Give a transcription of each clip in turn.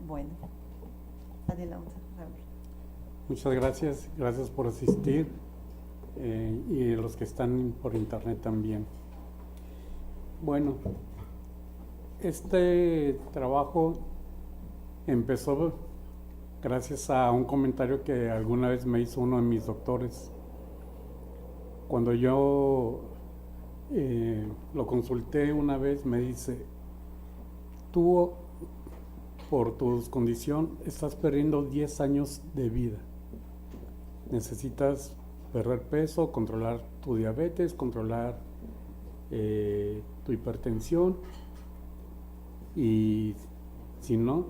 Bueno, adelante, Raúl. Muchas gracias, gracias por asistir y los que están por internet también. Bueno, este trabajo empezó gracias a un comentario que alguna vez me hizo uno de mis doctores. Cuando yo lo consulté una vez, me dice, tú por tu condición estás perdiendo 10 años de vida. Necesitas perder peso, controlar tu diabetes, controlar tu hipertensión y si no,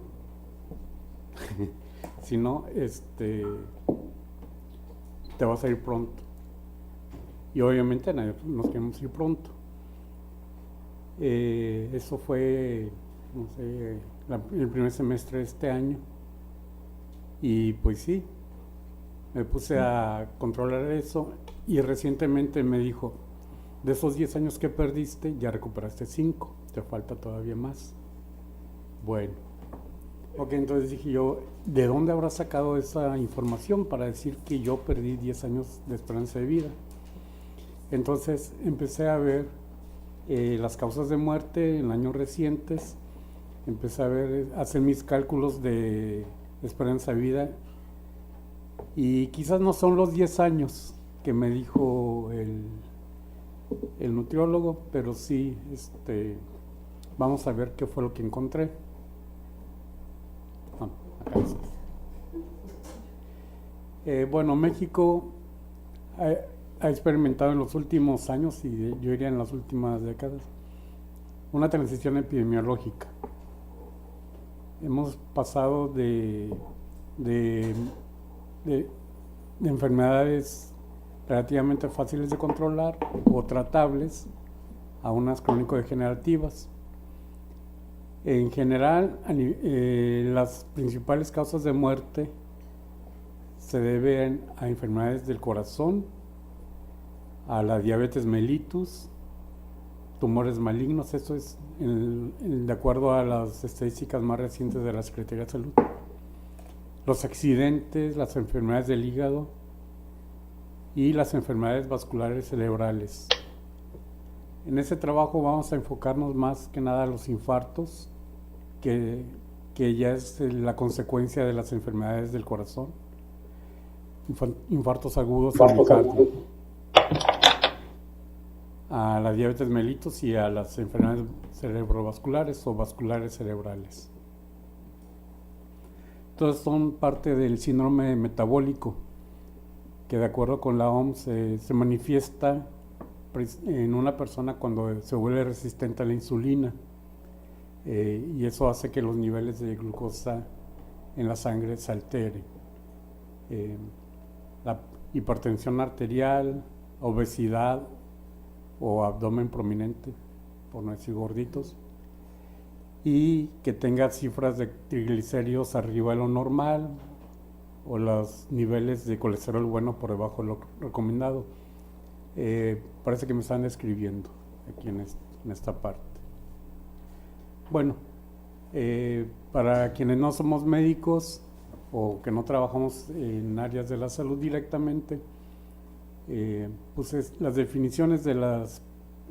si no, te vas a ir pronto. Y obviamente nos queremos ir pronto. Eso fue, no sé, el primer semestre de este año. Y pues sí, me puse a controlar eso y recientemente me dijo, de esos 10 años que perdiste, ya recuperaste 5, te falta todavía más. Bueno, ok, entonces dije yo, ¿de dónde habrá sacado esa información para decir que yo perdí 10 años de esperanza de vida? Entonces empecé a ver las causas de muerte en años recientes, empecé a hacer mis cálculos de esperanza de vida y quizás no son los 10 años que me dijo el nutriólogo, pero sí, vamos a ver qué fue lo que encontré. Acá bueno, México ha experimentado en los últimos años, y yo diría en las últimas décadas, una transición epidemiológica. Hemos pasado de enfermedades relativamente fáciles de controlar o tratables a unas crónico-degenerativas. En general, las principales causas de muerte se deben a enfermedades del corazón, a la diabetes mellitus, tumores malignos. Esto es de acuerdo a las estadísticas más recientes de la Secretaría de Salud. Los accidentes, las enfermedades del hígado y las enfermedades vasculares cerebrales. En ese trabajo vamos a enfocarnos más que nada a los infartos, que ya es la consecuencia de las enfermedades del corazón, infartos agudos al miocardio, a la diabetes mellitus y a las enfermedades cerebrovasculares o vasculares cerebrales. Todos son parte del síndrome metabólico, que de acuerdo con la OMS se manifiesta en una persona cuando se vuelve resistente a la insulina. Y eso hace que los niveles de glucosa en la sangre se alteren. La hipertensión arterial, obesidad o abdomen prominente, por no decir gorditos, y que tenga cifras de triglicéridos arriba de lo normal o los niveles de colesterol bueno por debajo de lo recomendado. Parece que me están escribiendo aquí en esta parte. Bueno, para quienes no somos médicos o que no trabajamos en áreas de la salud directamente, pues las definiciones de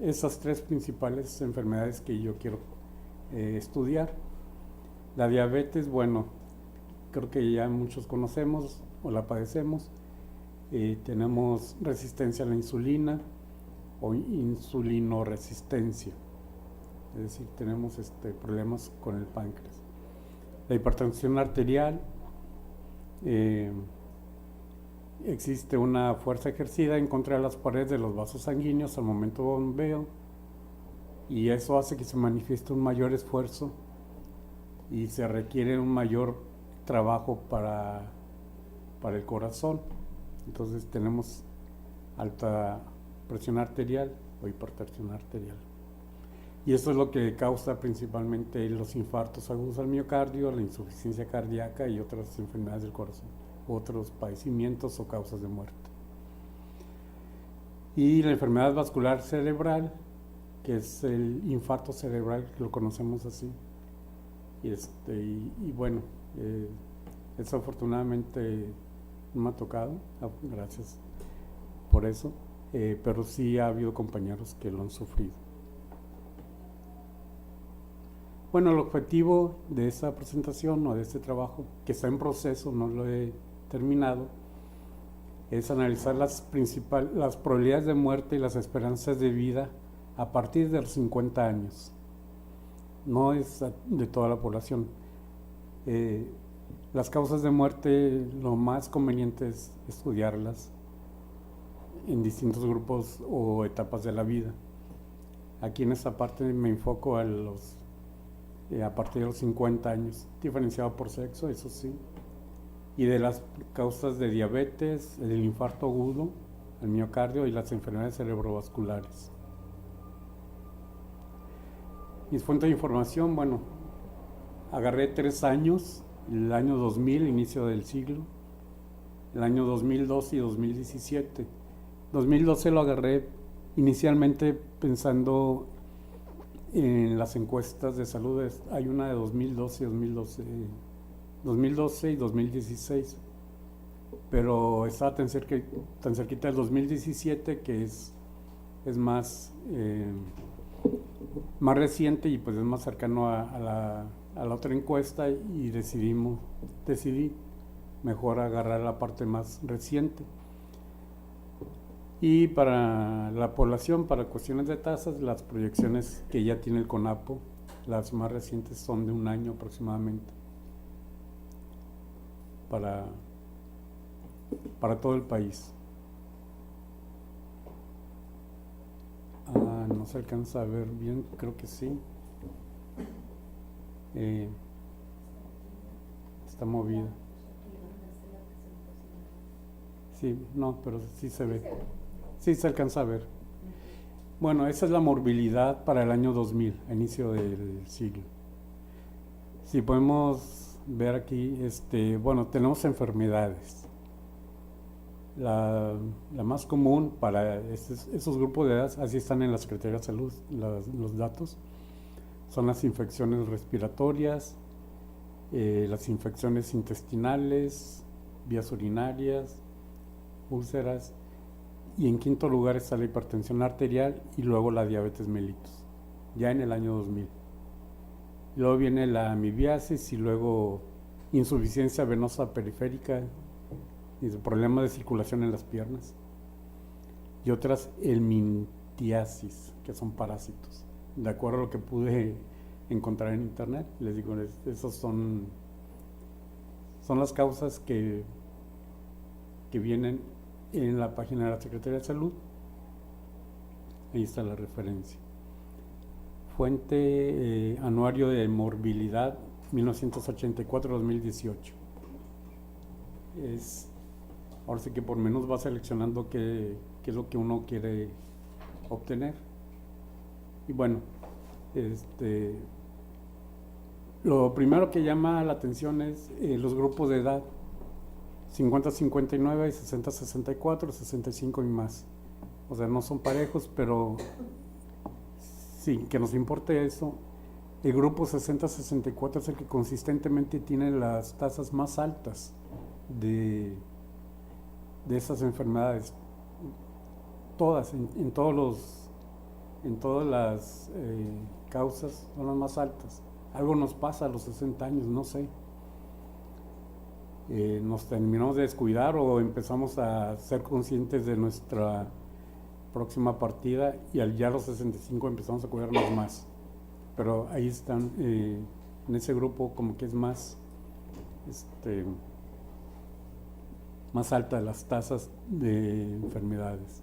esas tres principales enfermedades que yo quiero estudiar. La diabetes, bueno, creo que ya muchos conocemos o la padecemos. Tenemos resistencia a la insulina o insulinoresistencia. Es decir, tenemos problemas con el páncreas. La hipertensión arterial, existe una fuerza ejercida en contra de las paredes de los vasos sanguíneos al momento de bombeo, y eso hace que se manifieste un mayor esfuerzo y se requiere un mayor trabajo para el corazón. Entonces tenemos alta presión arterial o hipertensión arterial. Y eso es lo que causa principalmente los infartos agudos al miocardio, la insuficiencia cardíaca y otras enfermedades del corazón, otros padecimientos o causas de muerte. Y la enfermedad vascular cerebral, que es el infarto cerebral, que lo conocemos así, y bueno, desafortunadamente no me ha tocado, gracias por eso, pero sí ha habido compañeros que lo han sufrido. Bueno, el objetivo de esta presentación o de este trabajo, que está en proceso, no lo he terminado, es analizar las probabilidades de muerte y las esperanzas de vida a partir de los 50 años. No es de toda la población. Las causas de muerte, lo más conveniente es estudiarlas en distintos grupos o etapas de la vida. Aquí en esta parte me enfoco a partir de los 50 años, diferenciado por sexo, eso sí, y de las causas de diabetes, el infarto agudo, el miocardio y las enfermedades cerebrovasculares. Mis fuentes de información, bueno, agarré 3 años, el año 2000, inicio del siglo, el año 2012 y 2017. 2012 lo agarré inicialmente pensando en las encuestas de salud. Hay una de 2012 y 2016, pero estaba tan cerquita del 2017 que es más reciente y pues es más cercano a la otra encuesta, y decidí mejor agarrar la parte más reciente. Y para la población, para cuestiones de tasas, las proyecciones que ya tiene el CONAPO, las más recientes son de 1 año aproximadamente para todo el país. No se alcanza a ver bien, creo que sí. Está movida. Sí, no, pero sí se ve. Sí se alcanza a ver. Bueno, esa es la morbilidad para el año 2000, a inicio del siglo. Si podemos ver aquí, bueno, tenemos enfermedades. La más común para esos grupos de edad, así están en la Secretaría de Salud los datos, son las infecciones respiratorias, las infecciones intestinales, vías urinarias, úlceras, y en quinto lugar está la hipertensión arterial y luego la diabetes mellitus, ya en el año 2000. Luego viene la amibiasis y luego insuficiencia venosa periférica y problemas de circulación en las piernas, y otras helmintiasis, que son parásitos, de acuerdo a lo que pude encontrar en internet. Les digo, esas son las causas que vienen en la página de la Secretaría de Salud. Ahí está la referencia. Fuente, anuario de morbilidad 1984-2018. Ahora sí que por menos va seleccionando qué es lo que uno quiere obtener. Y bueno, lo primero que llama la atención es los grupos de edad: 50-59, 60-64, 65 y más. O sea, no son parejos, pero sí, que nos importe eso. El grupo 60-64 es el que consistentemente tiene las tasas más altas de esas enfermedades. Todas, en todas las causas son las más altas. Algo nos pasa a los 60 años, no sé. Nos terminamos de descuidar o empezamos a ser conscientes de nuestra próxima partida, y ya a los 65 empezamos a cuidarnos más. Pero ahí están, en ese grupo como que es más alta las tasas de enfermedades.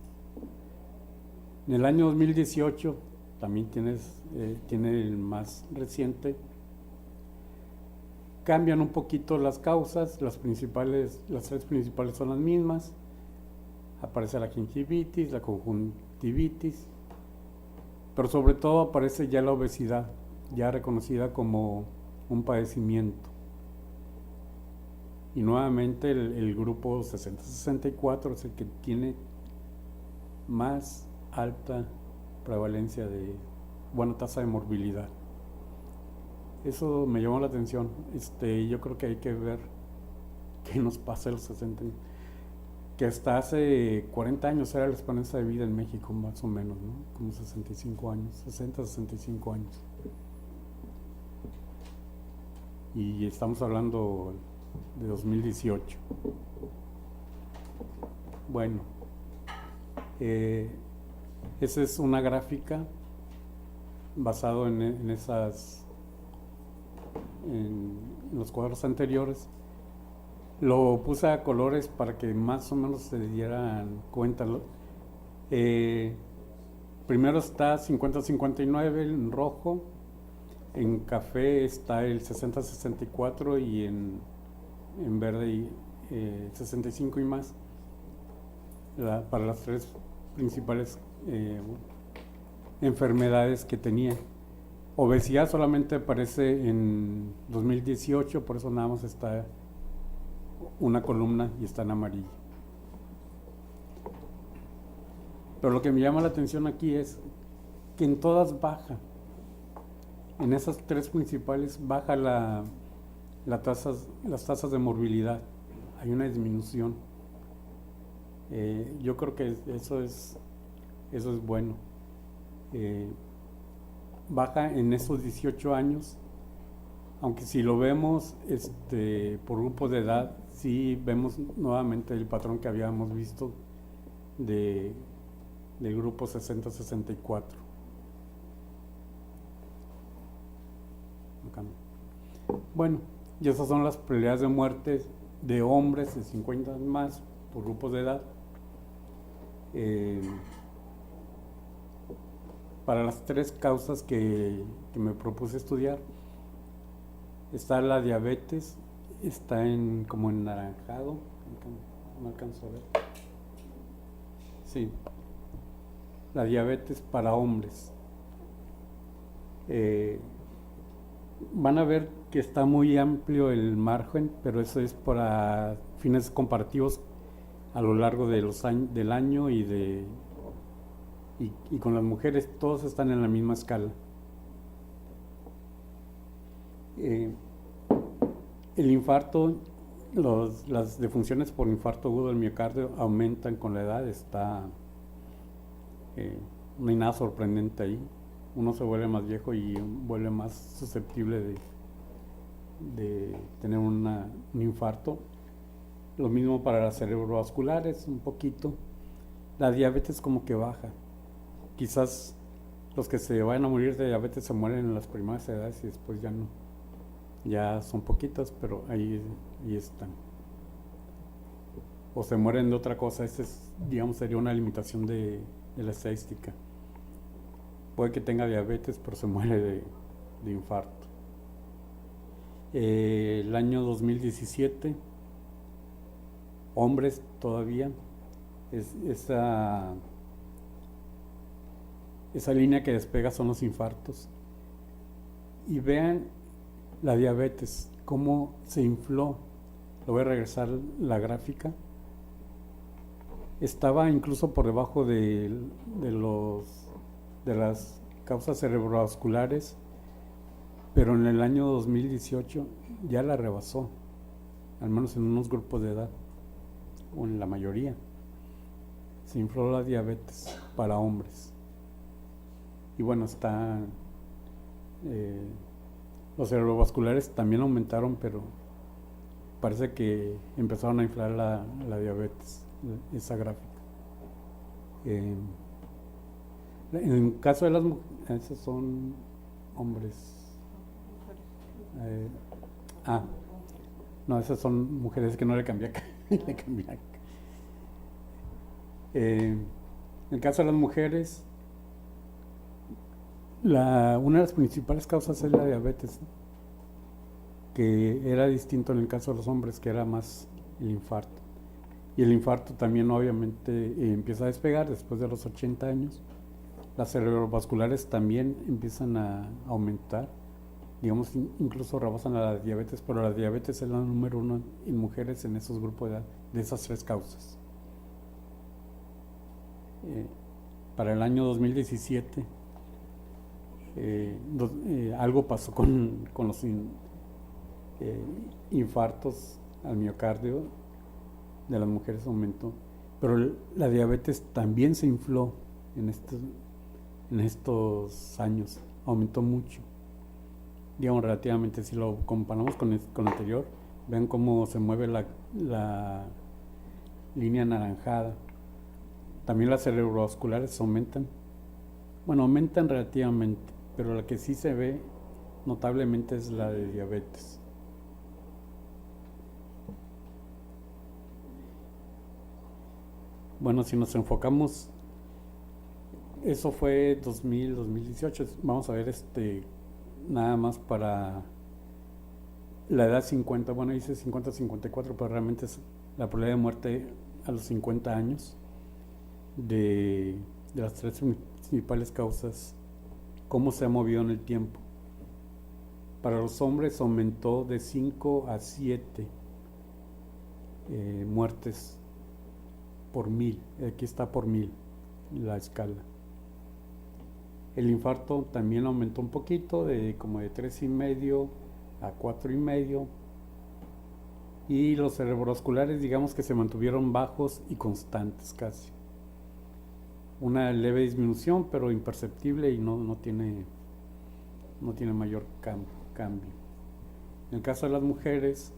En el año 2018 también tiene el más reciente. Cambian un poquito las causas, las tres principales son las mismas. Aparece la gingivitis, la conjuntivitis, pero sobre todo aparece ya la obesidad, ya reconocida como un padecimiento. Y nuevamente el grupo 60-64 es el que tiene más alta prevalencia tasa de morbilidad. Eso me llamó la atención. Yo creo que hay que ver qué nos pasa a los 60, que hasta hace 40 años era la esperanza de vida en México, más o menos, ¿no? Como 65 años, 60, 65 años. Y estamos hablando de 2018. Bueno, esa es una gráfica basado en los cuadros anteriores. Lo puse a colores para que más o menos se dieran cuenta. Primero está 50-59 en rojo, en café está el 60-64 y en verde 65 y más, para las tres principales enfermedades que tenía. Obesidad solamente aparece en 2018, por eso nada más está una columna y está en amarillo. Pero lo que me llama la atención aquí es que en todas baja. En esas tres principales baja las tasas de morbilidad. Hay una disminución. Yo creo que eso es bueno. Baja en esos 18 años, aunque si lo vemos por grupos de edad, sí vemos nuevamente el patrón que habíamos visto del grupo 60-64. Bueno, y esas son las probabilidades de muerte de hombres de 50 más por grupos de edad. Para las tres causas que me propuse estudiar, está la diabetes, está como en naranjado, no alcanzo a ver. Sí, la diabetes para hombres. Van a ver que está muy amplio el margen, pero eso es para fines comparativos a lo largo de del año y con las mujeres todos están en la misma escala. El infarto, las defunciones por infarto agudo del miocardio aumentan con la edad. No hay nada sorprendente ahí. Uno se vuelve más viejo y vuelve más susceptible de tener un infarto. Lo mismo para las cerebrovasculares, un poquito. La diabetes como que baja. Quizás los que se vayan a morir de diabetes se mueren en las primeras edades y después ya no. Ya son poquitas, pero ahí están. O se mueren de otra cosa. Digamos, sería una limitación de la estadística. Puede que tenga diabetes, pero se muere de infarto. El año 2017, hombres todavía, esa línea que despega son los infartos. Y vean la diabetes, cómo se infló. Le voy a regresar la gráfica. Estaba incluso por debajo de las causas cerebrovasculares, pero en el año 2018 ya la rebasó, al menos en unos grupos de edad, o en la mayoría. Se infló la diabetes para hombres. Y bueno, los cerebrovasculares también aumentaron, pero parece que empezaron a inflar la diabetes, esa gráfica. En el caso de las mujeres, esos son hombres. No, esas son mujeres, que no le cambié acá. Le cambié acá. En el caso de las mujeres, una de las principales causas es la diabetes, que era distinto en el caso de los hombres, que era más el infarto. Y el infarto también obviamente empieza a despegar después de los 80 años. Las cerebrovasculares también empiezan a aumentar, digamos, incluso rebasan a la diabetes, pero la diabetes es la número 1 en mujeres en esos grupos de edad, de esas tres causas. Para el año 2017, algo pasó con los infartos al miocardio de las mujeres aumentó, pero la diabetes también se infló en estos años, aumentó mucho, digamos relativamente. Si lo comparamos con el anterior, vean cómo se mueve la línea anaranjada. También las cerebrovasculares aumentan, bueno, aumentan relativamente, pero la que sí se ve notablemente es la de diabetes. Bueno, si nos enfocamos, eso fue 2018, vamos a ver nada más para la edad 50, bueno, dice 50-54, pero realmente es la probabilidad de muerte a los 50 años de las tres principales causas, cómo se ha movido en el tiempo. Para los hombres aumentó de 5 a 7 muertes por 1000, aquí está por 1000 la escala. El infarto también aumentó un poquito, como de 3,5 a 4,5, y los cerebrovasculares, digamos que se mantuvieron bajos y constantes casi. Una leve disminución, pero imperceptible, y no tiene mayor cambio. En el caso de las mujeres,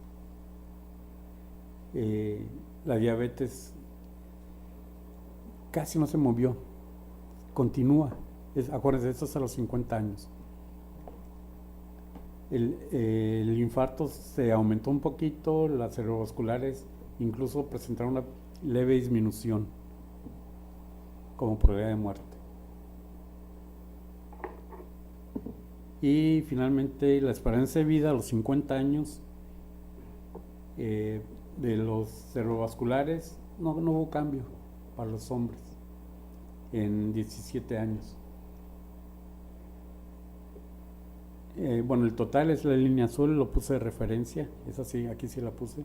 la diabetes casi no se movió, continúa. Acuérdense, esto es a los 50 años. El infarto se aumentó un poquito, las cerebrovasculares incluso presentaron una leve disminución como probabilidad de muerte. Y finalmente la esperanza de vida a los 50 años de los cerebrovasculares no hubo cambio para los hombres en 17 años. Bueno, el total es la línea azul, lo puse de referencia, es así, aquí sí la puse.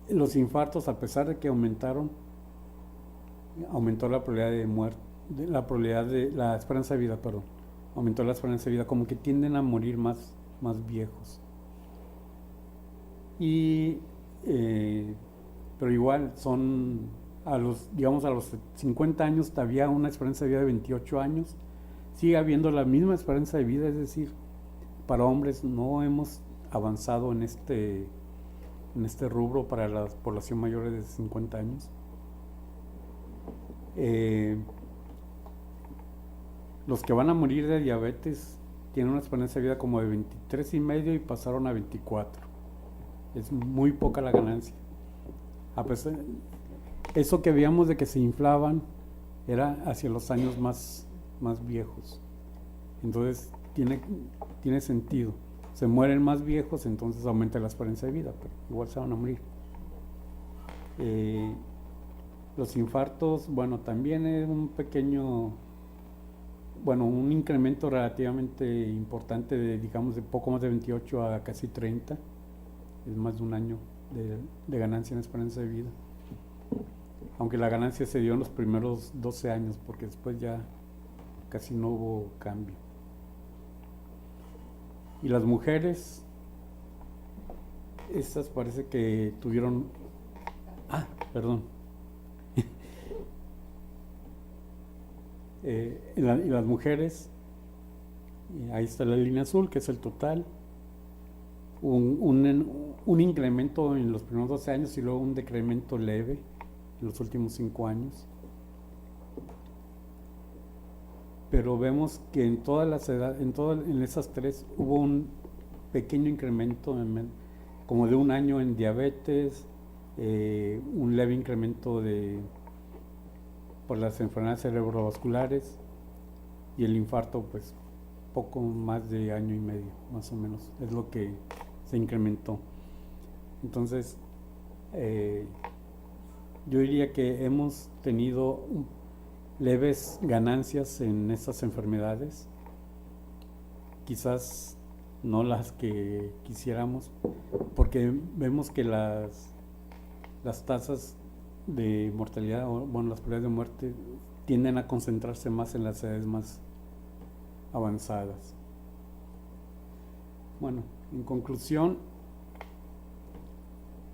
Los infartos, a pesar de que aumentaron, aumentó la probabilidad de muerte, la esperanza de vida, perdón, aumentó la esperanza de vida, como que tienden a morir más viejos. Pero igual a los 50 años todavía una esperanza de vida de 28 años, sigue habiendo la misma esperanza de vida, es decir, para hombres no hemos avanzado en este rubro para la población mayor de 50 años. Los que van a morir de diabetes tienen una esperanza de vida como de 23,5 y pasaron a 24. Es muy poca la ganancia. A pesar, eso que veíamos de que se inflaban era hacia los años más viejos. Entonces tiene sentido. Se mueren más viejos, entonces aumenta la esperanza de vida, pero igual se van a morir. Los infartos, bueno, también es un incremento relativamente importante digamos, de poco más de 28 a casi 30. Es más de un año de ganancia en esperanza de vida. Aunque la ganancia se dio en los primeros 12 años, porque después ya casi no hubo cambio. Y las mujeres, estas parece que tuvieron... perdón. Y las mujeres, ahí está la línea azul, que es el total. Un incremento en los primeros 12 años y luego un decremento leve en los últimos 5 años. Pero vemos que en todas las edades, en esas tres, hubo un pequeño incremento, como de un año en diabetes, un leve incremento por las enfermedades cerebrovasculares, y el infarto, pues, poco más de año y medio, más o menos, es lo que se incrementó. Entonces, yo diría que hemos tenido leves ganancias en estas enfermedades, quizás no las que quisiéramos, porque vemos que las tasas de mortalidad, las probabilidades de muerte tienden a concentrarse más en las edades más avanzadas. Bueno, en conclusión,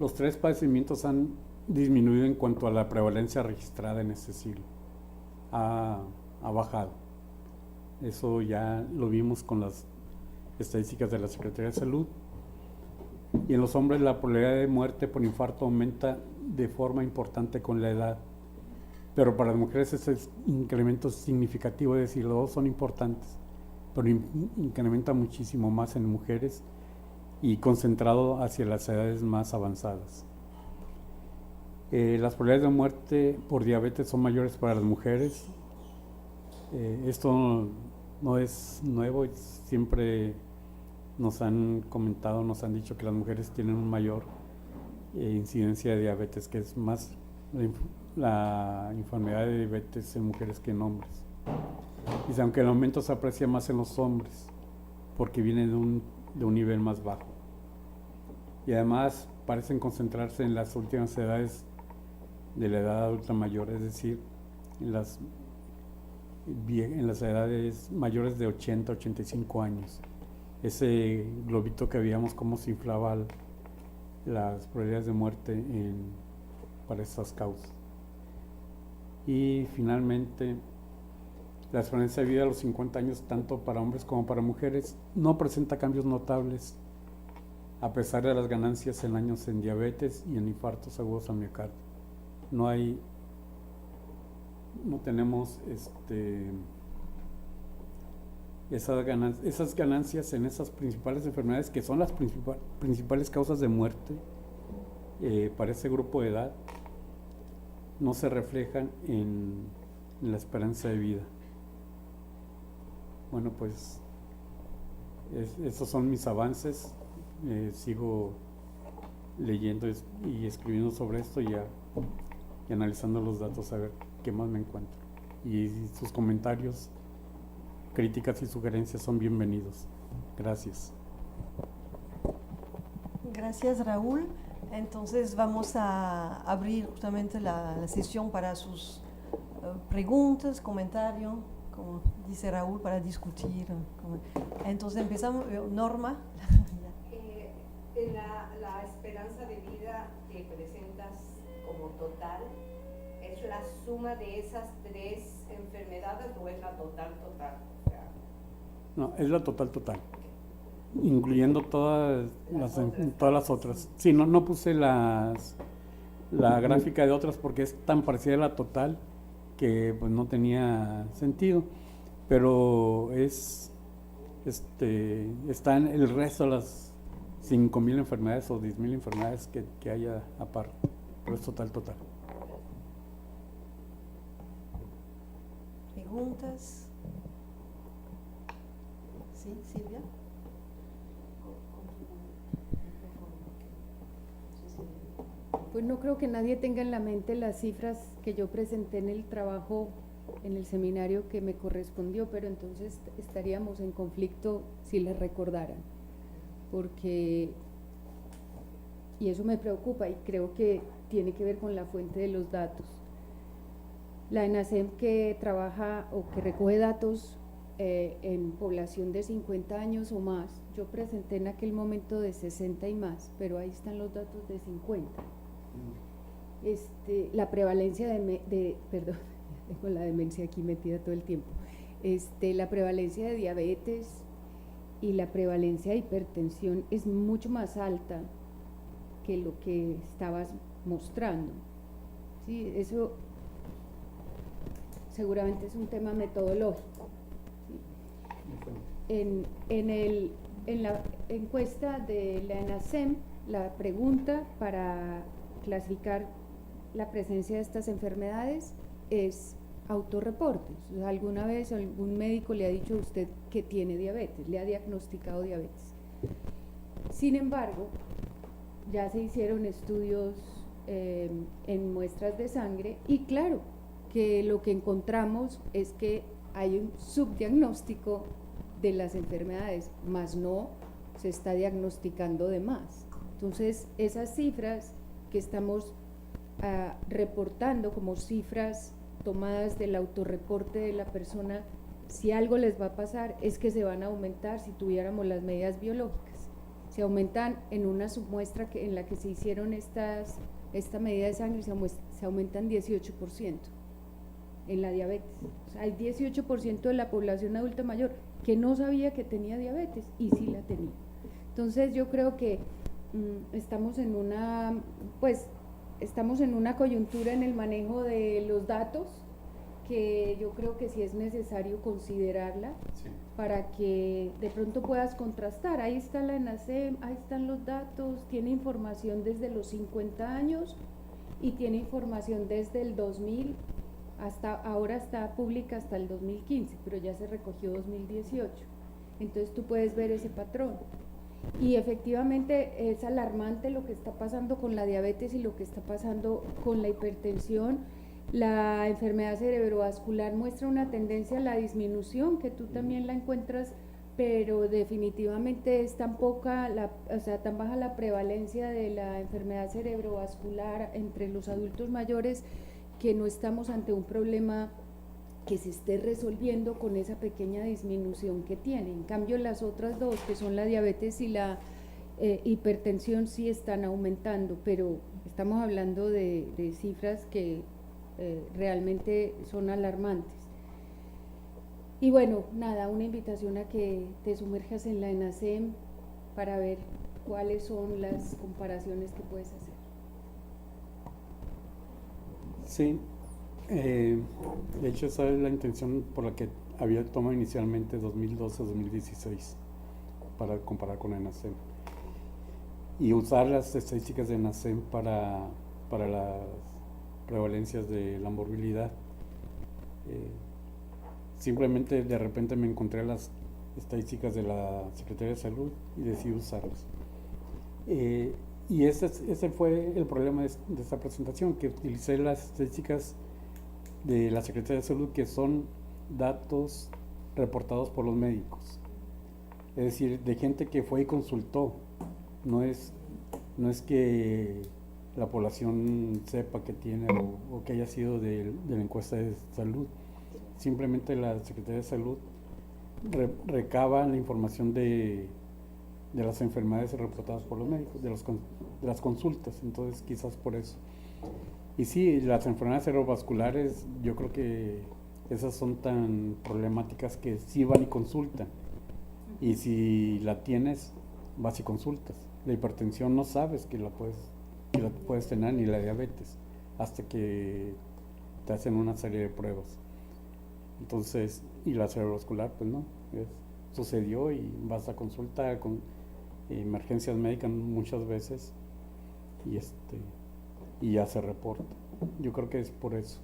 los 3 padecimientos han disminuido en cuanto a la prevalencia registrada en este siglo. Ha bajado. Eso ya lo vimos con las estadísticas de la Secretaría de Salud. Y en los hombres la probabilidad de muerte por infarto aumenta de forma importante con la edad. Pero para las mujeres ese es incremento significativo, es decir, los dos son importantes, pero incrementa muchísimo más en mujeres y concentrado hacia las edades más avanzadas. Las probabilidades de muerte por diabetes son mayores para las mujeres. Esto no es nuevo, siempre nos han comentado, nos han dicho que las mujeres tienen una mayor incidencia de diabetes, que es más la enfermedad de diabetes en mujeres que en hombres. Dice, aunque el aumento se aprecia más en los hombres, porque viene de un nivel más bajo. Y además parecen concentrarse en las últimas edades de la edad adulta mayor, es decir, en las edades mayores de 80, 85 años. Ese globito que veíamos cómo se inflaba las probabilidades de muerte para estas causas. Y finalmente, la esperanza de vida a los 50 años, tanto para hombres como para mujeres, no presenta cambios notables, a pesar de las ganancias en años en diabetes y en infartos agudos al miocardio. No tenemos esas ganancias en esas principales enfermedades que son las principales causas de muerte para ese grupo de edad, no se reflejan en la esperanza de vida. Bueno, pues esos son mis avances. Sigo leyendo y escribiendo sobre esto y analizando los datos a ver qué más me encuentro. Y sus comentarios, críticas y sugerencias son bienvenidos. Gracias. Gracias, Raúl. Entonces vamos a abrir justamente la sesión para sus preguntas, comentarios, como dice Raúl, para discutir. Entonces empezamos, Norma. La esperanza de vida que presentas como total, ¿es la suma de esas 3 enfermedades o es la total? O sea, no, es la total, incluyendo todas las otras. Sí, no puse la gráfica de otras porque es tan parecida a la total que pues no tenía sentido, pero están el resto de las 5,000 enfermedades o 10,000 enfermedades que haya aparte, pero es total. ¿Preguntas? Sí, Silvia. Pues no creo que nadie tenga en la mente las cifras que yo presenté en el trabajo, en el seminario que me correspondió, pero entonces estaríamos en conflicto si les recordaran, porque, y eso me preocupa y creo que tiene que ver con la fuente de los datos. La ENASEM, que trabaja o que recoge datos en población de 50 años o más, yo presenté en aquel momento de 60 y más, pero ahí están los datos de 50. La prevalencia perdón, tengo la demencia aquí metida todo el tiempo. La prevalencia de diabetes y la prevalencia de hipertensión es mucho más alta que lo que estabas mostrando. Sí, eso seguramente es un tema metodológico. ¿Sí? En la encuesta de la ENASEM, la pregunta para clasificar la presencia de estas enfermedades es autorreportes. O sea, ¿alguna vez algún médico le ha dicho a usted que tiene diabetes, le ha diagnosticado diabetes? Sin embargo, ya se hicieron estudios en muestras de sangre y claro, que lo que encontramos es que hay un subdiagnóstico de las enfermedades, más no se está diagnosticando de más. Entonces, esas cifras que estamos reportando como cifras tomadas del autorreporte de la persona, si algo les va a pasar es que se van a aumentar si tuviéramos las medidas biológicas. Se aumentan en una submuestra en la que se hicieron esta medida de sangre, se aumentan 18% en la diabetes. O sea, hay 18% de la población adulta mayor que no sabía que tenía diabetes y sí la tenía. Entonces yo creo que estamos en una coyuntura en el manejo de los datos que yo creo que sí es necesario considerarla, sí, para que de pronto puedas contrastar. Ahí está la ENASEM, ahí están los datos, tiene información desde los 50 años y tiene información desde el 2000 hasta ahora, está pública hasta el 2015, pero ya se recogió 2018. Entonces tú puedes ver ese patrón. Y efectivamente es alarmante lo que está pasando con la diabetes y lo que está pasando con la hipertensión. La enfermedad cerebrovascular muestra una tendencia a la disminución, que tú también la encuentras, pero definitivamente es tan baja la prevalencia de la enfermedad cerebrovascular entre los adultos mayores, que no estamos ante un problema que se esté resolviendo con esa pequeña disminución que tiene. En cambio, las otras dos, que son la diabetes y la hipertensión, sí están aumentando, pero estamos hablando de cifras que realmente son alarmantes. Y bueno, nada, una invitación a que te sumerjas en la ENASEM para ver cuáles son las comparaciones que puedes hacer. Sí, de hecho esa es la intención por la que había tomado inicialmente 2012-2016 para comparar con ENASEM y usar las estadísticas de ENASEM para las prevalencias de la morbilidad. Simplemente de repente me encontré las estadísticas de la Secretaría de Salud y decidí usarlas. Y ese fue el problema de esta presentación, que utilicé las estadísticas de la Secretaría de Salud, que son datos reportados por los médicos, es decir, de gente que fue y consultó. No es que la población sepa que tiene o que haya sido de la encuesta de salud. Simplemente la Secretaría de Salud recaba la información de las enfermedades reportadas por los médicos, de las consultas. Entonces quizás por eso. Y sí, las enfermedades cerebrovasculares, yo creo que esas son tan problemáticas que sí van y consultan. Y si la tienes, vas y consultas. La hipertensión no sabes que la puedes tener, ni la diabetes, hasta que te hacen una serie de pruebas. Entonces, y la cerebrovascular, pues no, sucedió y vas a consulta con emergencias médicas muchas veces y ya se reporta. Yo creo que es por eso.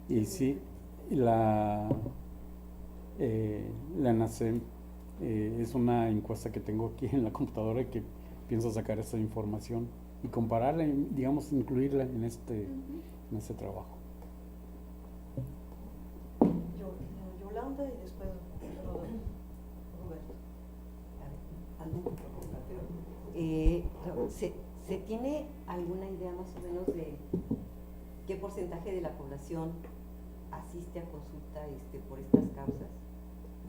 Y sí, la ENASEM es una encuesta que tengo aquí en la computadora y que pienso sacar esta información y compararla, digamos, incluirla en este trabajo. Yolanda y después Roberto. ¿Se tiene alguna idea más o menos de qué porcentaje de la población asiste a consulta por estas causas?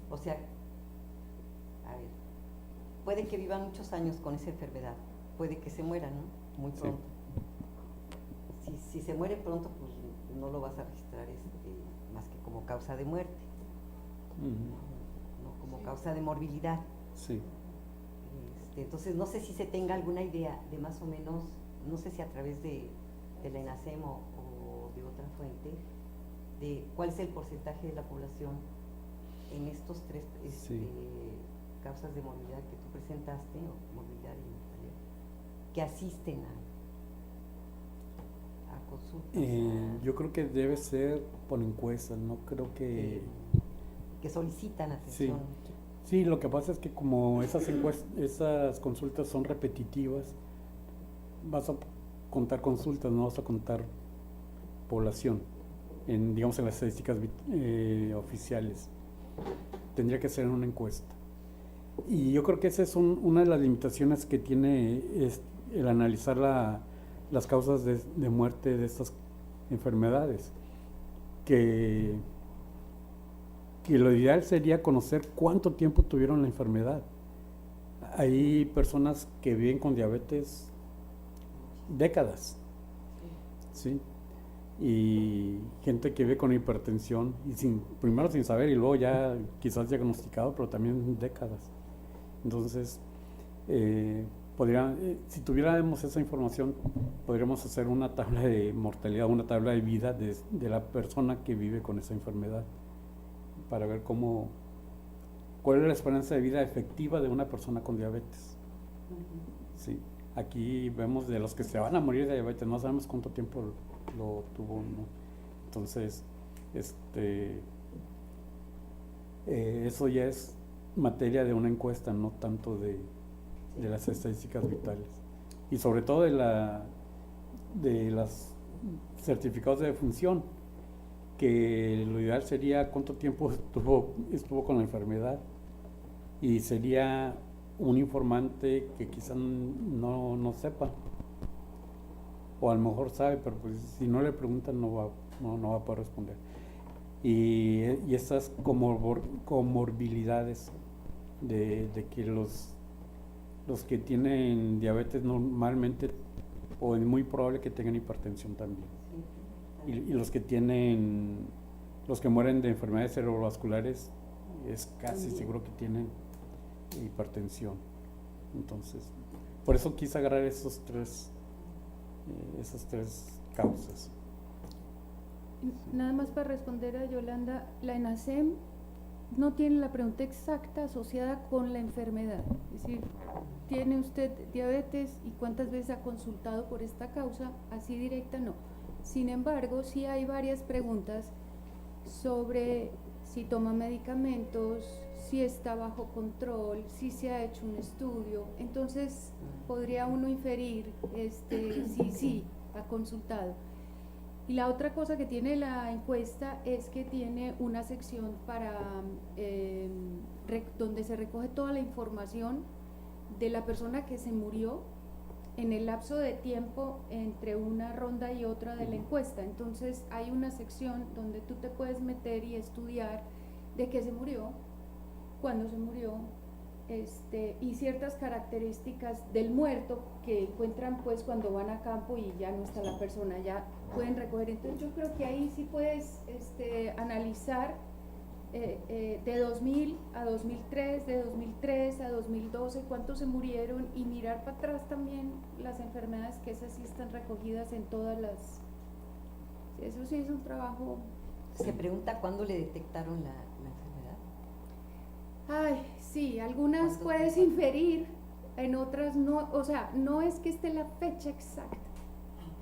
O sea, a ver, puede que vivan muchos años con esa enfermedad, puede que se muera, ¿no? Muy pronto. Sí. Si se muere pronto, pues no lo vas a registrar más que como causa de muerte, no como causa de morbilidad. Sí. Entonces no sé si se tenga alguna idea de más o menos, no sé si a través de la ENASEM o de otra fuente, de cuál es el porcentaje de la población en estos tres causas de morbilidad que tú presentaste, o morbilidad y mortalidad, que asisten a consultas. Yo creo que debe ser por encuestas, no creo que solicitan atención. Sí, lo que pasa es que como esas consultas son repetitivas, vas a contar consultas, no vas a contar población, digamos en las estadísticas oficiales. Tendría que ser una encuesta. Y yo creo que esa es una de las limitaciones que tiene el analizar las causas de muerte de estas enfermedades, que lo ideal sería conocer cuánto tiempo tuvieron la enfermedad. Hay personas que viven con diabetes décadas, ¿sí? Y gente que vive con hipertensión, y primero sin saber y luego ya quizás diagnosticado, pero también décadas. Entonces, si tuviéramos esa información, podríamos hacer una tabla de mortalidad, una tabla de vida de la persona que vive con esa enfermedad, para ver cuál es la esperanza de vida efectiva de una persona con diabetes. Sí. Aquí vemos de los que se van a morir de diabetes, no sabemos cuánto tiempo lo tuvo, ¿no? Entonces, eso ya es materia de una encuesta, no tanto de las estadísticas vitales. Y sobre todo de los certificados de defunción, que lo ideal sería cuánto tiempo estuvo con la enfermedad, y sería un informante que quizá no sepa, o a lo mejor sabe, pero pues si no le preguntan no va a poder responder. Y estas comorbilidades de que los que tienen diabetes normalmente, o es muy probable que tengan hipertensión también. Y los que mueren de enfermedades cerebrovasculares, es casi seguro que tienen hipertensión. Entonces, por eso quise agarrar esas tres causas. Nada más para responder a Yolanda, la ENASEM no tiene la pregunta exacta asociada con la enfermedad, es decir, ¿tiene usted diabetes y cuántas veces ha consultado por esta causa? Así directa no. Sin embargo, sí hay varias preguntas sobre si toma medicamentos, si está bajo control, si se ha hecho un estudio. Entonces podría uno inferir sí ha consultado. Y la otra cosa que tiene la encuesta es que tiene una sección donde se recoge toda la información de la persona que se murió en el lapso de tiempo entre una ronda y otra de la encuesta. Entonces hay una sección donde tú te puedes meter y estudiar de qué se murió, cuándo se murió, y ciertas características del muerto que encuentran pues cuando van a campo y ya no está la persona, ya pueden recoger. Entonces yo creo que ahí sí puedes analizar de 2000 a 2003, de 2003 a 2012, cuántos se murieron, y mirar para atrás también las enfermedades, que esas sí están recogidas en todas las... Eso sí es un trabajo. Se pregunta cuándo le detectaron la enfermedad. Ay, sí, algunas puedes inferir, en otras no, o sea, no es que esté la fecha exacta.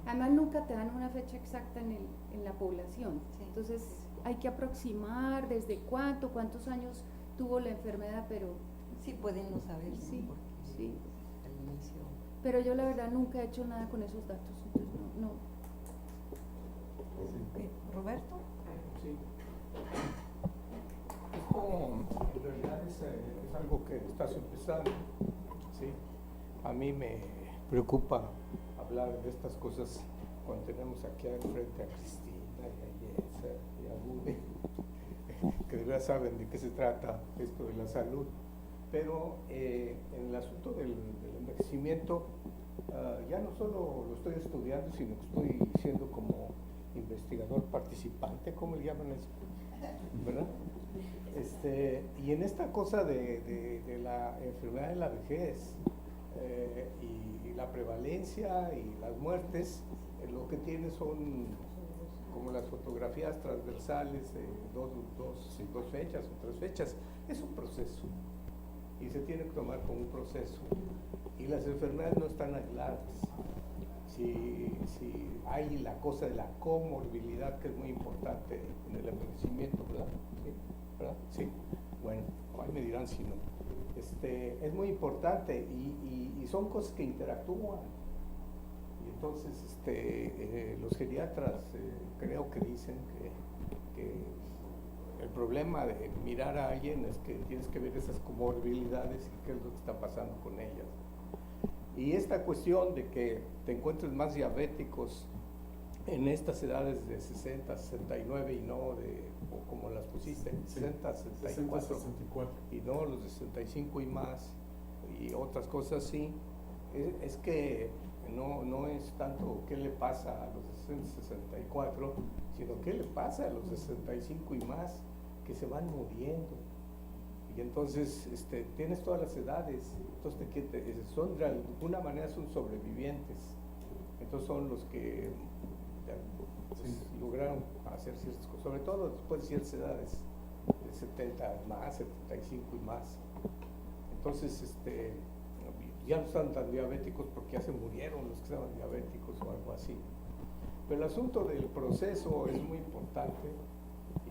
Además nunca te dan una fecha exacta en la población. Sí. Entonces hay que aproximar desde cuántos años tuvo la enfermedad, pero... Sí, pueden no saber, sí, ¿no? Porque sí. al inicio... Pero yo la verdad nunca he hecho nada con esos datos, entonces no. Okay. ¿Roberto? Sí. Esto en realidad es algo que estás empezando, ¿sí? A mí me preocupa hablar de estas cosas cuando tenemos aquí enfrente a Cristina y a Yesa y a Gude, que de verdad saben de qué se trata esto de la salud. Pero en el asunto del envejecimiento, ya no solo lo estoy estudiando, sino que estoy siendo como investigador participante, como le llaman eso, ¿verdad? Y en esta cosa de la enfermedad de la vejez y la prevalencia y las muertes, lo que tiene son como las fotografías transversales de dos fechas o 3 fechas. Es un proceso y se tiene que tomar como un proceso, y las enfermedades no están aisladas. Si hay la cosa de la comorbilidad, que es muy importante en el envejecimiento, ¿verdad? ¿Sí? ¿Verdad? Sí. Bueno, ahí me dirán si no. Es muy importante y son cosas que interactúan. Y entonces los geriatras creo que dicen que el problema de mirar a alguien es que tienes que ver esas comorbilidades y qué es lo que está pasando con ellas. Y esta cuestión de que te encuentres más diabéticos en estas edades de 60, 69 y no o como las pusiste, 60, 64, 64. y no los de 65 y más, y otras cosas sí, es que no es tanto qué le pasa a los de 60, 64, sino qué le pasa a los de 65 y más, que se van muriendo. Y entonces tienes todas las edades, entonces son de alguna manera son sobrevivientes, entonces son los que lograron hacer ciertas cosas, sobre todo después de ciertas edades, de 70 más, 75 y más. Entonces ya no están tan diabéticos porque ya se murieron los que estaban diabéticos o algo así. Pero el asunto del proceso es muy importante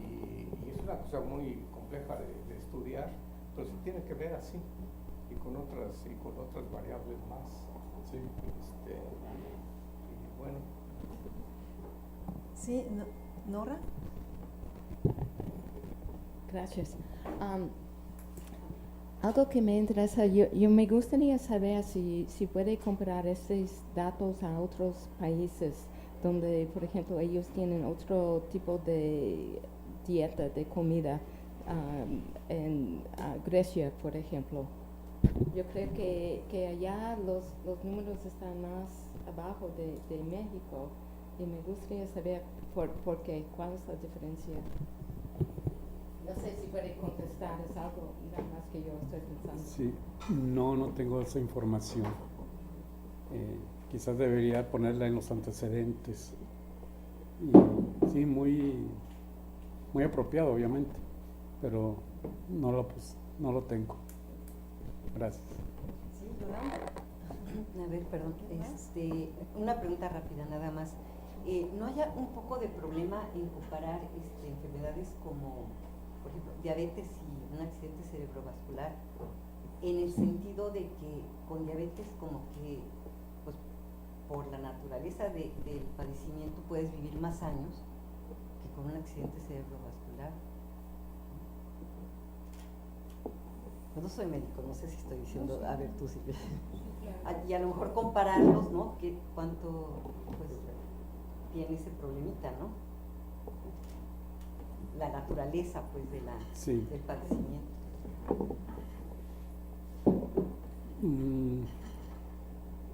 y es una cosa muy compleja de estudiar, pero se tiene que ver así y con otras variables más. Sí. Y bueno. Sí, Nora. Gracias. Algo que me interesa, yo me gustaría saber si puede comparar estos datos a otros países donde, por ejemplo, ellos tienen otro tipo de dieta, de comida, en Grecia, por ejemplo. Yo creo que allá los números están más abajo de México y me gustaría saber por qué, cuál es la diferencia. No sé si puede contestar, es algo nada más que yo estoy pensando. Sí, no tengo esa información. Quizás debería ponerla en los antecedentes. Y, sí, muy apropiado, obviamente, pero no lo tengo. Gracias. Sí, Yolanda. A ver, perdón, una pregunta rápida nada más. ¿No haya un poco de problema en comparar enfermedades como, por ejemplo, diabetes y un accidente cerebrovascular, en el sentido de que con diabetes como que, pues, por la naturaleza del padecimiento puedes vivir más años que con un accidente cerebrovascular? Yo no soy médico, no sé si estoy diciendo, a ver tú sí. Y a lo mejor compararlos, ¿no? ¿Cuánto pues tiene ese problemita, ¿no? La naturaleza, pues, Sí. del padecimiento.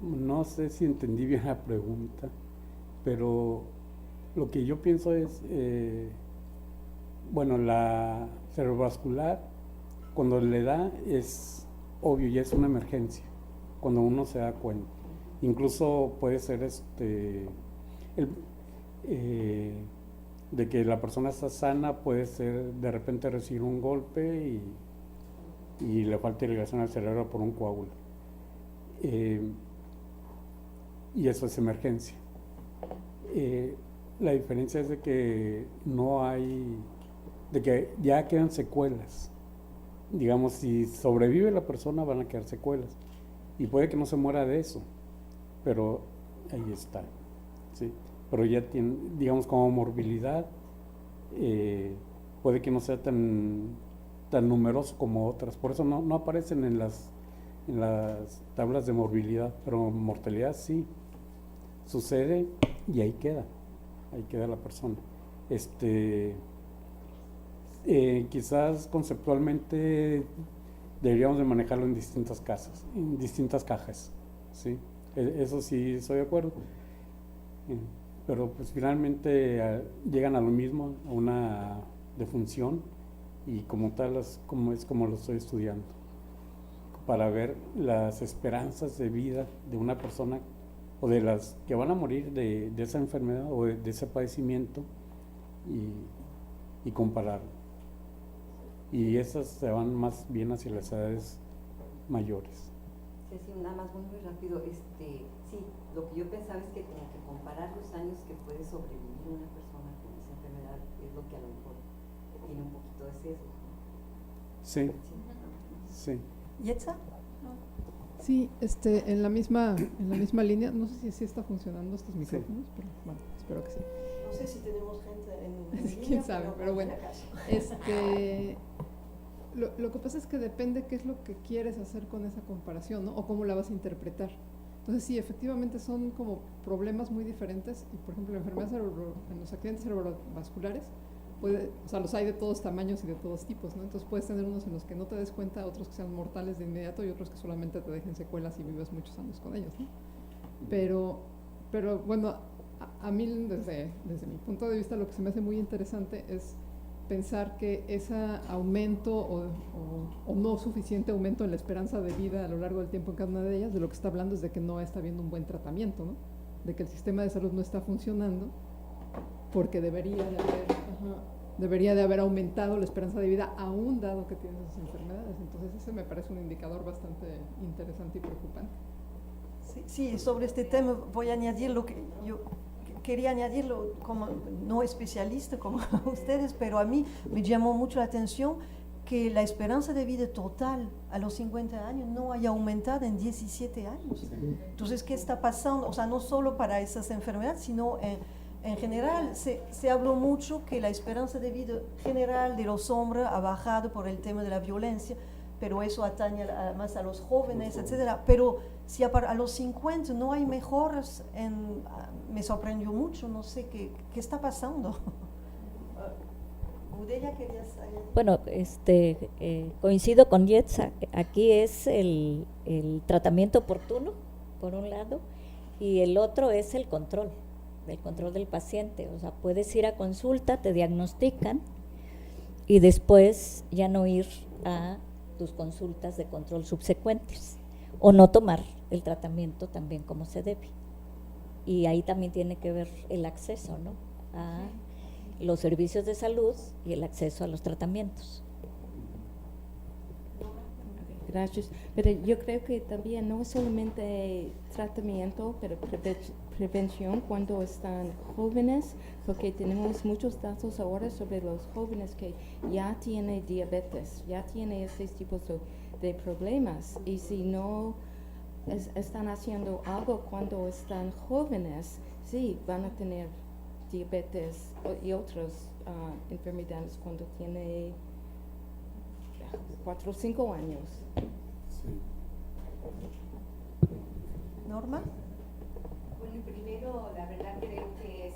No sé si entendí bien la pregunta, pero lo que yo pienso es, bueno, la cerebrovascular, cuando le da es obvio, ya es una emergencia, cuando uno se da cuenta. Incluso puede ser de que la persona está sana, puede ser de repente recibir un golpe y le falta irrigación al cerebro por un coágulo. Y eso es emergencia. La diferencia es de que de que ya quedan secuelas. Digamos, si sobrevive la persona van a quedar secuelas. Y puede que no se muera de eso, pero ahí está, ¿sí? Pero ya tiene, digamos, como morbilidad, puede que no sea tan numeroso como otras. Por eso no aparecen en las tablas de morbilidad, pero mortalidad sí sucede y ahí queda la persona. Quizás conceptualmente deberíamos de manejarlo en distintas cajas, ¿sí? Eso sí estoy de acuerdo, pero pues finalmente llegan a lo mismo, a una defunción, y como tal es como lo estoy estudiando, para ver las esperanzas de vida de una persona o de las que van a morir de esa enfermedad o de ese padecimiento, y compararlo. Y esas se van más bien hacia las edades mayores. Sí, nada más muy rápido. Sí, lo que yo pensaba es que como que comparar los años que puede sobrevivir una persona con esa enfermedad es lo que a lo mejor tiene un poquito de sesgo. Sí, sí. ¿Yetza? Sí, en la misma línea, no sé si está funcionando estos micrófonos, pero bueno, espero que sí. No sé si tenemos gente en línea, Quién sabe, pero bueno. por si acaso. Lo que pasa es que depende qué es lo que quieres hacer con esa comparación, ¿no? O cómo la vas a interpretar. Entonces sí, efectivamente son como problemas muy diferentes y por ejemplo en los accidentes cerebrovasculares, o sea, los hay de todos tamaños y de todos tipos, ¿no? Entonces puedes tener unos en los que no te des cuenta, otros que sean mortales de inmediato y otros que solamente te dejen secuelas y vives muchos años con ellos, ¿no? Pero bueno, a mí desde mi punto de vista lo que se me hace muy interesante es pensar que ese aumento o no suficiente aumento en la esperanza de vida a lo largo del tiempo en cada una de ellas, de lo que está hablando es de que no está habiendo un buen tratamiento, ¿no? De que el sistema de salud no está funcionando porque debería de haber aumentado la esperanza de vida aún dado que tienes esas enfermedades. Entonces ese me parece un indicador bastante interesante y preocupante. Sí, sobre este tema voy a añadir lo que yo quería añadirlo como no especialista como ustedes, pero a mí me llamó mucho la atención que la esperanza de vida total a los 50 años no haya aumentado en 17 años. Entonces, ¿qué está pasando? O sea, no solo para esas enfermedades, sino en general. Se habló mucho que la esperanza de vida general de los hombres ha bajado por el tema de la violencia, pero eso atañe más a los jóvenes, etcétera. Pero si a los 50 no hay mejoras, me sorprendió mucho, no sé qué está pasando. Udella, ¿querías añadir? Bueno, coincido con Yetza, aquí es el tratamiento oportuno, por un lado, y el otro es el control del paciente. O sea, puedes ir a consulta, te diagnostican, y después ya no ir a tus consultas de control subsecuentes, o no tomar el tratamiento también como se debe. Y ahí también tiene que ver el acceso, ¿no?, a los servicios de salud y el acceso a los tratamientos. Gracias. Pero yo creo que también no es solamente tratamiento, pero prevención cuando están jóvenes, porque tenemos muchos datos ahora sobre los jóvenes que ya tienen diabetes, ya tienen estos tipos de problemas, y si no están haciendo algo cuando están jóvenes, sí, van a tener diabetes y otras enfermedades cuando tiene 4 o 5 años. Sí. ¿Norma? Bueno, primero, la verdad creo que es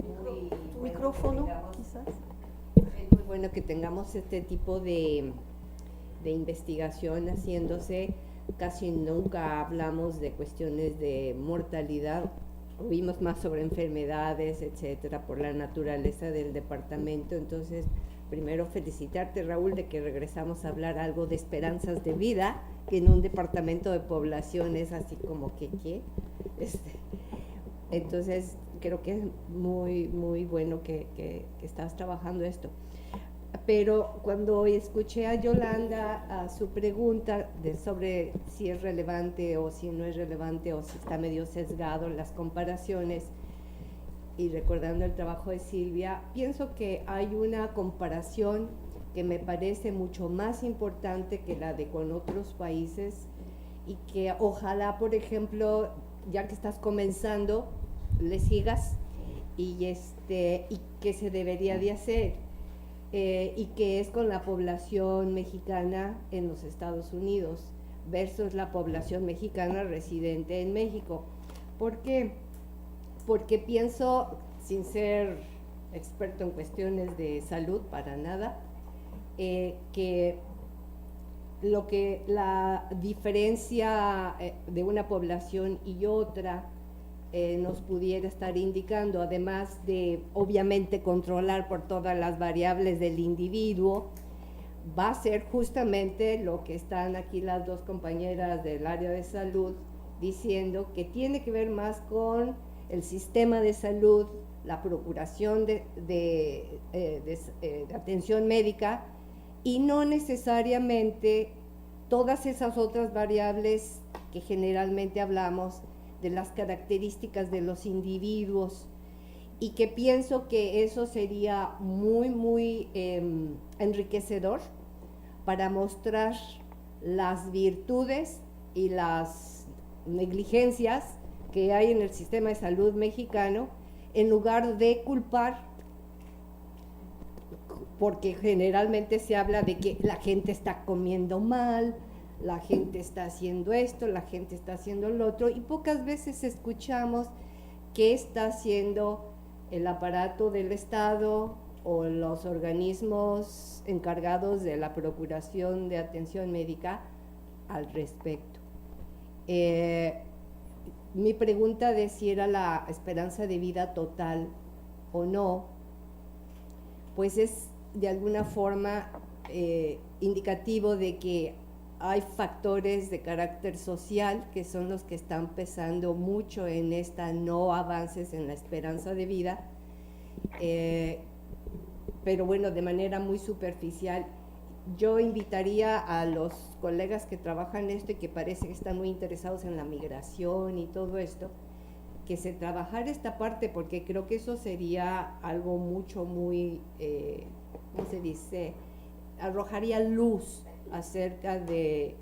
muy ¿Tu bueno micrófono, que tengamos- quizás? es muy bueno que tengamos este tipo de investigación haciéndose. Casi nunca hablamos de cuestiones de mortalidad, oímos más sobre enfermedades, etcétera, por la naturaleza del departamento. Entonces, primero felicitarte, Raúl, de que regresamos a hablar algo de esperanzas de vida, que en un departamento de población es así como que ¿qué? Entonces, creo que es muy, muy bueno que estás trabajando esto. Pero cuando escuché a Yolanda a su pregunta sobre si es relevante o si no es relevante o si está medio sesgado las comparaciones, y recordando el trabajo de Silvia, pienso que hay una comparación que me parece mucho más importante que la de con otros países, y que ojalá, por ejemplo, ya que estás comenzando, le sigas y que se debería de hacer. Y que es con la población mexicana en los Estados Unidos versus la población mexicana residente en México. ¿Por qué? Porque pienso, sin ser experto en cuestiones de salud para nada, que la diferencia de una población y otra nos pudiera estar indicando, además de obviamente controlar por todas las variables del individuo, va a ser justamente lo que están aquí las dos compañeras del área de salud diciendo, que tiene que ver más con el sistema de salud, la procuración de atención médica, y no necesariamente todas esas otras variables que generalmente hablamos de las características de los individuos, y que pienso que eso sería muy, muy enriquecedor para mostrar las virtudes y las negligencias que hay en el sistema de salud mexicano, en lugar de culpar, porque generalmente se habla de que la gente está comiendo mal, la gente está haciendo esto, la gente está haciendo lo otro, y pocas veces escuchamos qué está haciendo el aparato del Estado o los organismos encargados de la procuración de atención médica al respecto. Mi pregunta de si era la esperanza de vida total o no, pues es de alguna forma indicativo de que hay factores de carácter social que son los que están pesando mucho en esta no avances en la esperanza de vida, pero bueno, de manera muy superficial. Yo invitaría a los colegas que trabajan esto y que parece que están muy interesados en la migración y todo esto, que se trabajara esta parte, porque creo que eso sería algo mucho, muy, ¿cómo se dice? Arrojaría luz acerca de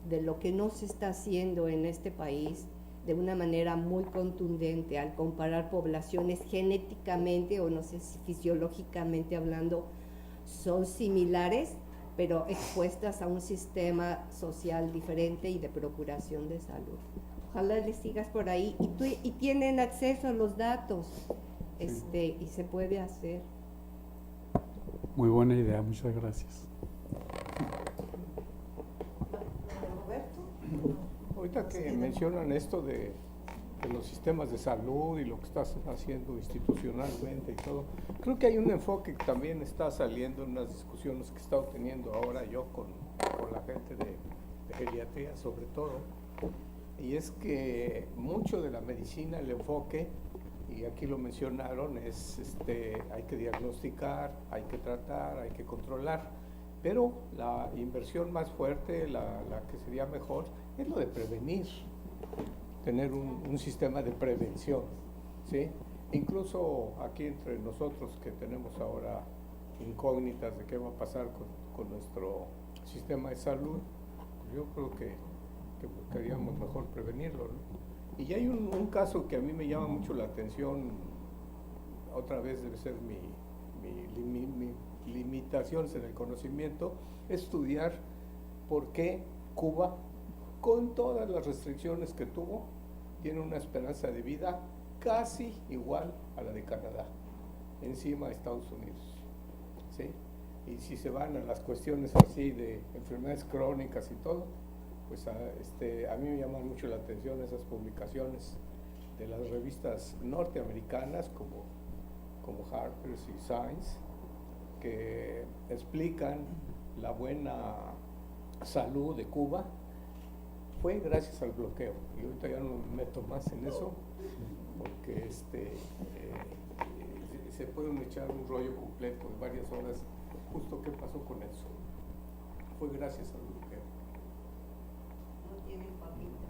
lo que no se está haciendo en este país de una manera muy contundente al comparar poblaciones genéticamente o no sé si fisiológicamente hablando son similares, pero expuestas a un sistema social diferente y de procuración de salud. Ojalá les sigas por ahí y tienen acceso a los datos, y se puede hacer. Muy buena idea, muchas gracias. Ahorita que mencionan esto de los sistemas de salud y lo que estás haciendo institucionalmente y todo, creo que hay un enfoque que también está saliendo en unas discusiones que he estado teniendo ahora yo con la gente de geriatría sobre todo, y es que mucho de la medicina, el enfoque, y aquí lo mencionaron, es hay que diagnosticar, hay que tratar, hay que controlar, pero la inversión más fuerte, la que sería mejor, es lo de prevenir, tener un sistema de prevención, ¿sí? Incluso aquí entre nosotros que tenemos ahora incógnitas de qué va a pasar con nuestro sistema de salud, pues yo creo que buscaríamos mejor prevenirlo, ¿no? Y hay un caso que a mí me llama mucho la atención, otra vez debe ser mi limitaciones en el conocimiento, estudiar por qué Cuba, con todas las restricciones que tuvo, tiene una esperanza de vida casi igual a la de Canadá, encima de Estados Unidos, ¿sí? Y si se van a las cuestiones así de enfermedades crónicas y todo, pues a mí me llaman mucho la atención esas publicaciones de las revistas norteamericanas como Harper's y Science, que explican la buena salud de Cuba. Fue gracias al bloqueo, y ahorita ya no me meto más en eso, porque se pueden echar un rollo completo de varias horas, justo qué pasó con eso. Fue gracias al bloqueo. No tienen papitas.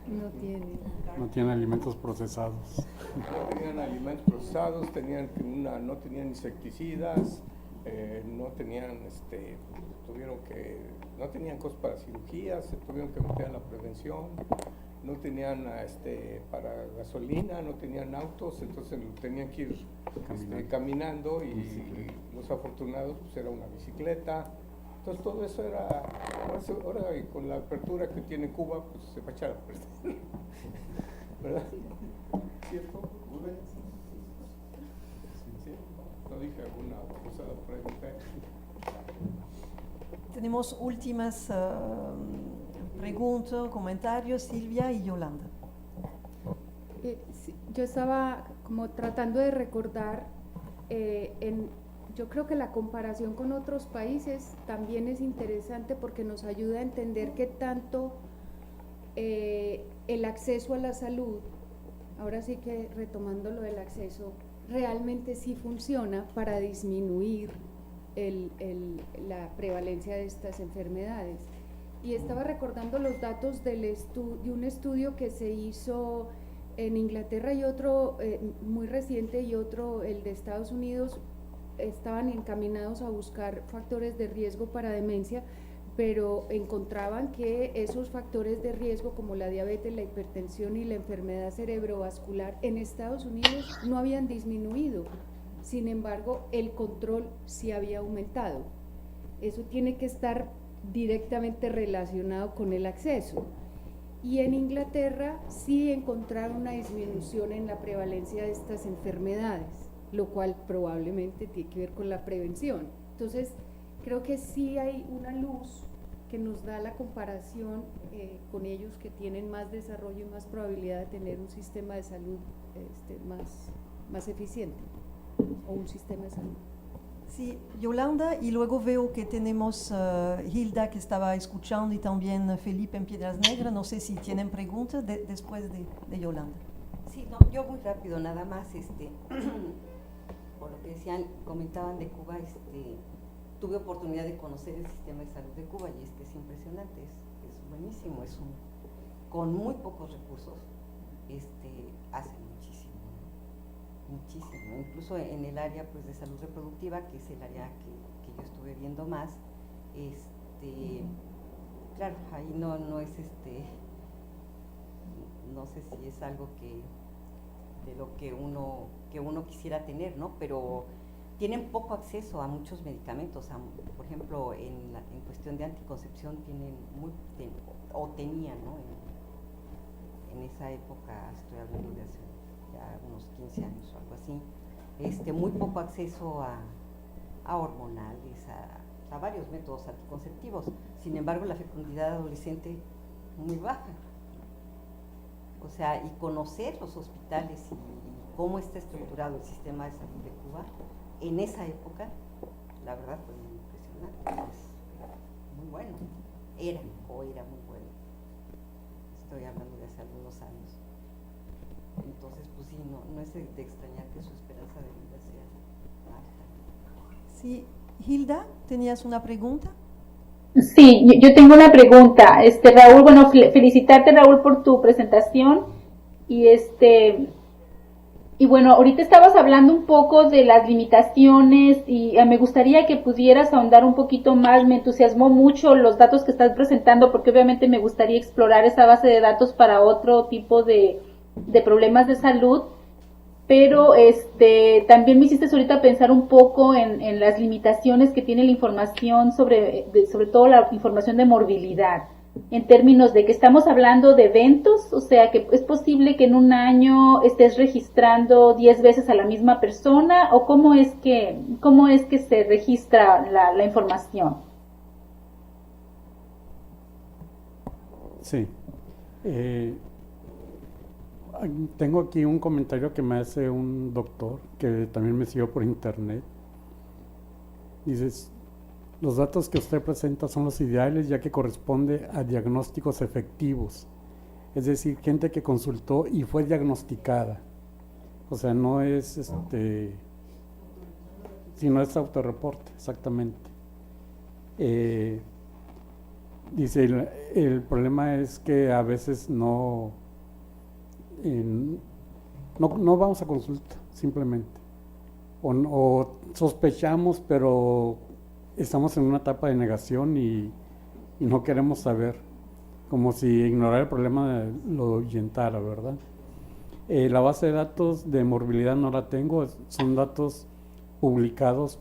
No tiene. No tienen alimentos procesados. No tenían alimentos procesados, no tenían insecticidas, no tenían, no tenían cosas para cirugías, se tuvieron que meter a la prevención, no tenían para gasolina, no tenían autos, entonces tenían que ir caminando y los afortunados pues era una bicicleta. Entonces todo eso era, ahora con la apertura que tiene Cuba, pues se va a echar a perder, ¿verdad? ¿Cierto? ¿Sí? ¿No dije alguna cosa pregunta? Tenemos últimas preguntas, comentarios, Silvia y Yolanda. Sí, yo estaba como tratando de recordar, yo creo que la comparación con otros países también es interesante porque nos ayuda a entender qué tanto el acceso a la salud, ahora sí que retomando lo del acceso, realmente sí funciona para disminuir la prevalencia de estas enfermedades. Y estaba recordando los datos de un estudio que se hizo en Inglaterra y otro muy reciente y otro, el de Estados Unidos, estaban encaminados a buscar factores de riesgo para demencia, pero encontraban que esos factores de riesgo como la diabetes, la hipertensión y la enfermedad cerebrovascular en Estados Unidos no habían disminuido. Sin embargo, el control sí había aumentado. Eso tiene que estar directamente relacionado con el acceso. Y en Inglaterra sí encontraron una disminución en la prevalencia de estas enfermedades, lo cual probablemente tiene que ver con la prevención. Entonces, creo que sí hay una luz que nos da la comparación con ellos que tienen más desarrollo y más probabilidad de tener un sistema de salud más eficiente, o un sistema de salud. Sí, Yolanda, y luego veo que tenemos Hilda que estaba escuchando y también Felipe en Piedras Negras. No sé si tienen preguntas después de Yolanda. Sí, no, yo muy rápido, nada más, por lo que decían, comentaban de Cuba, tuve oportunidad de conocer el sistema de salud de Cuba y es impresionante, es buenísimo, con muy pocos recursos, hace muchísimo, muchísimo, incluso en el área pues de salud reproductiva, que es el área que yo estuve viendo más, claro, ahí no es no sé si es algo de lo que uno quisiera tener, ¿no? Pero tienen poco acceso a muchos medicamentos, por ejemplo, en cuestión de anticoncepción tenían, ¿no? En esa época, estoy hablando de hace ya unos 15 años o algo así, muy poco acceso a hormonales, a varios métodos anticonceptivos. Sin embargo, la fecundidad adolescente muy baja. O sea, y conocer los hospitales y cómo está estructurado el sistema de salud de Cuba en esa época, la verdad fue muy impresionante, muy bueno, era muy bueno. Estoy hablando de hace algunos años. Entonces, pues sí, no es de extrañar que su esperanza de vida sea alta. Sí, Hilda, ¿tenías una pregunta? Sí, yo tengo una pregunta, Raúl, bueno, felicitarte, Raúl, por tu presentación y bueno, ahorita estabas hablando un poco de las limitaciones y me gustaría que pudieras ahondar un poquito más. Me entusiasmó mucho los datos que estás presentando porque obviamente me gustaría explorar esa base de datos para otro tipo de problemas de salud, pero también me hiciste ahorita pensar un poco en las limitaciones que tiene la información sobre todo la información de morbilidad, en términos de que estamos hablando de eventos, o sea que es posible que en un año estés registrando 10 veces a la misma persona, o cómo es que se registra la información. Sí. Tengo aquí un comentario que me hace un doctor que también me siguió por internet. Dices, los datos que usted presenta son los ideales ya que corresponde a diagnósticos efectivos, es decir, gente que consultó y fue diagnosticada. O sea, no es sino es autorreporte, exactamente. Dice, el problema es que a veces no vamos a consulta, simplemente. O sospechamos, pero estamos en una etapa de negación y no queremos saber, como si ignorar el problema lo ahuyentara, ¿verdad? La base de datos de morbilidad no la tengo, son datos publicados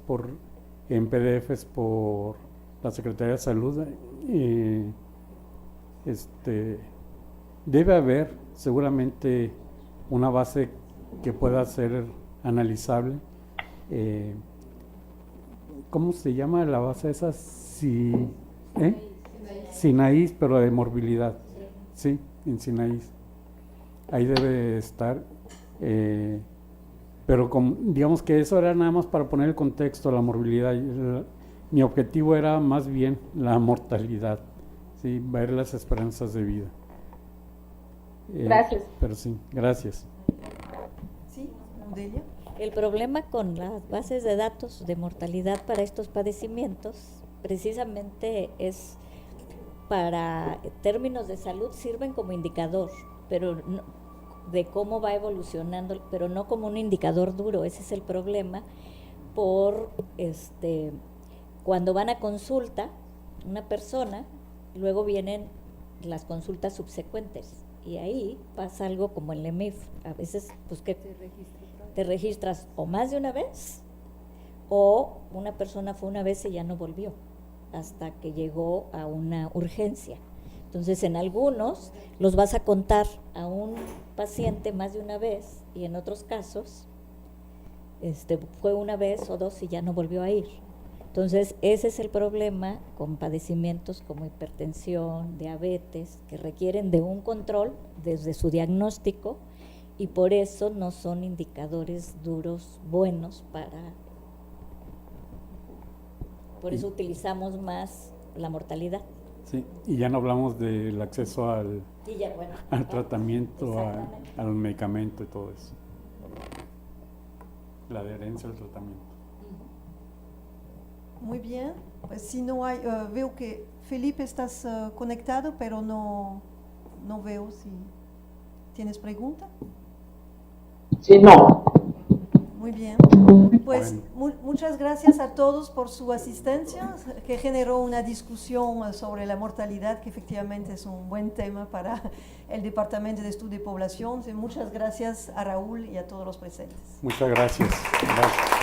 en PDFs por la Secretaría de Salud. Debe haber seguramente una base que pueda ser analizable. ¿Cómo se llama la base esa? SINAIS, pero de morbilidad. Sí, en SINAIS. Ahí debe estar. Pero digamos que eso era nada más para poner el contexto, la morbilidad. Mi objetivo era más bien la mortalidad, ¿sí? Ver las esperanzas de vida. Gracias. Pero sí, gracias. Sí, Delia. El problema con las bases de datos de mortalidad para estos padecimientos precisamente es para términos de salud, sirven como indicador, pero no, de cómo va evolucionando, pero no como un indicador duro. Ese es el problema. Cuando van a consulta una persona, luego vienen las consultas subsecuentes y ahí pasa algo como en el EMIF. A veces pues que te registras o más de una vez o una persona fue una vez y ya no volvió. hasta que llegó a una urgencia. Entonces, en algunos los vas a contar a un paciente más de una vez y en otros casos fue una vez o dos y ya no volvió a ir. Entonces, ese es el problema con padecimientos como hipertensión, diabetes, que requieren de un control desde su diagnóstico y por eso no son indicadores duros buenos para... Por eso utilizamos más la mortalidad. Sí, y ya no hablamos del acceso al, Y ya, bueno, al tratamiento, exactamente. al medicamento y todo eso. La adherencia al tratamiento. Muy bien, pues si no hay, veo que Felipe estás conectado, pero no veo si tienes pregunta. Sí, no. Muy bien, pues muchas gracias a todos por su asistencia, que generó una discusión sobre la mortalidad, que efectivamente es un buen tema para el Departamento de Estudio de Población. Muchas gracias a Raúl y a todos los presentes. Muchas gracias. Gracias.